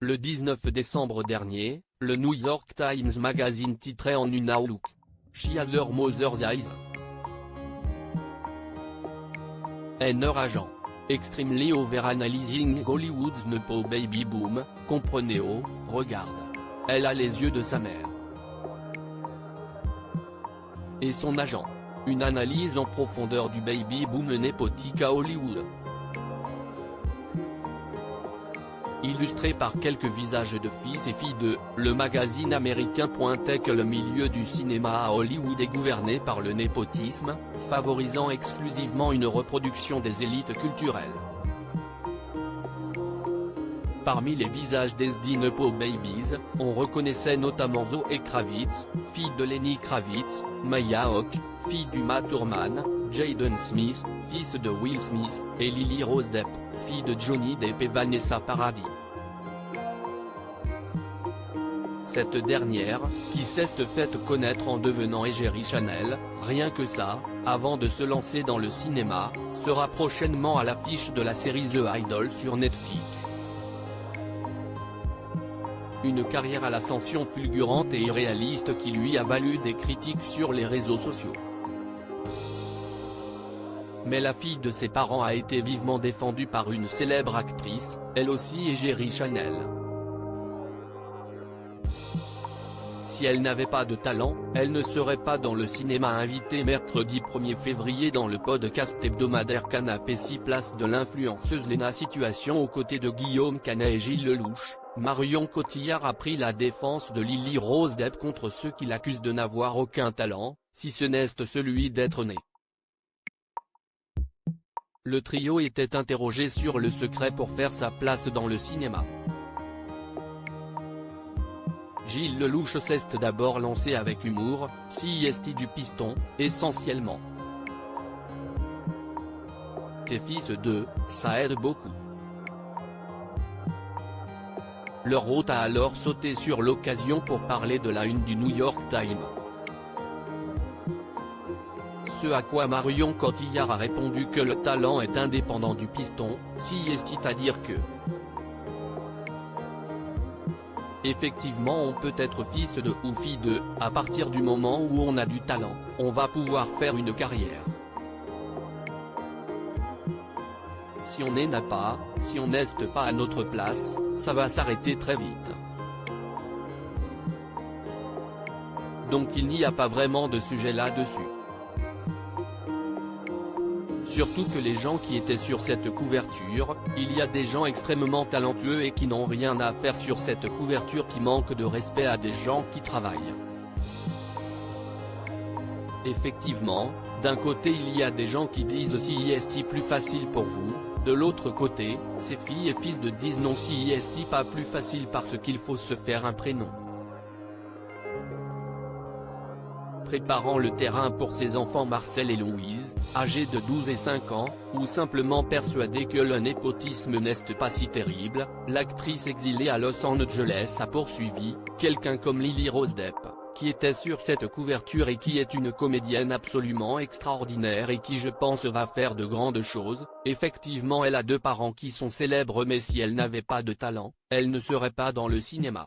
Le 19 décembre dernier, le New York Times Magazine titrait en une outlook. She has her mother's eyes. And her agent. Extremely overanalyzing Hollywood's nepo baby boom, comprenez oh, regarde. Elle a les yeux de sa mère. Et son agent. Une analyse en profondeur du baby boom népotique à Hollywood. Illustré par quelques visages de fils et filles de, le magazine américain pointait que le milieu du cinéma à Hollywood est gouverné par le népotisme, favorisant exclusivement une reproduction des élites culturelles. Parmi les visages des Nepo Babies, on reconnaissait notamment Zoe Kravitz, fille de Lenny Kravitz, Maya Hawke, fille du Matt Thurman, Jaden Smith, fils de Will Smith, et Lily Rose Depp, fille de Johnny Depp et Vanessa Paradis. Cette dernière, qui s'est faite connaître en devenant égérie Chanel, rien que ça, avant de se lancer dans le cinéma, sera prochainement à l'affiche de la série The Idol sur Netflix. Une carrière à l'ascension fulgurante et irréaliste qui lui a valu des critiques sur les réseaux sociaux. Mais la fille de ses parents a été vivement défendue par une célèbre actrice, elle aussi égérie Chanel. Si elle n'avait pas de talent, elle ne serait pas dans le cinéma. Invitée mercredi 1er février dans le podcast hebdomadaire Canapé 6 place de l'influenceuse Léna Situation aux côtés de Guillaume Canet et Gilles Lelouch, Marion Cotillard a pris la défense de Lily Rose Depp contre ceux qui l'accusent de n'avoir aucun talent, si ce n'est celui d'être né. Le trio était interrogé sur le secret pour faire sa place dans le cinéma. Gilles Lelouch s'est d'abord lancé avec humour, si est du piston, essentiellement. Tes fils d'eux, ça aide beaucoup. Leur hôte a alors sauté sur l'occasion pour parler de la une du New York Times. Ce à quoi Marion Cotillard a répondu que le talent est indépendant du piston, c'est-à-dire que effectivement on peut être fils de ou fille de, à partir du moment où on a du talent, on va pouvoir faire une carrière. Si on n'a pas, si on n'est pas à notre place, ça va s'arrêter très vite. Donc il n'y a pas vraiment de sujet là-dessus. Surtout que les gens qui étaient sur cette couverture, il y a des gens extrêmement talentueux et qui n'ont rien à faire sur cette couverture qui manque de respect à des gens qui travaillent. Effectivement, d'un côté il y a des gens qui disent si est plus facile pour vous, de l'autre côté, ces filles et fils de disent non si est pas plus facile parce qu'il faut se faire un prénom. Préparant le terrain pour ses enfants Marcel et Louise, âgés de 12 et 5 ans, ou simplement persuadés que le népotisme n'est pas si terrible, l'actrice exilée à Los Angeles a poursuivi, quelqu'un comme Lily Rose Depp, qui était sur cette couverture et qui est une comédienne absolument extraordinaire et qui je pense va faire de grandes choses. Effectivement elle a deux parents qui sont célèbres mais si elle n'avait pas de talent, elle ne serait pas dans le cinéma.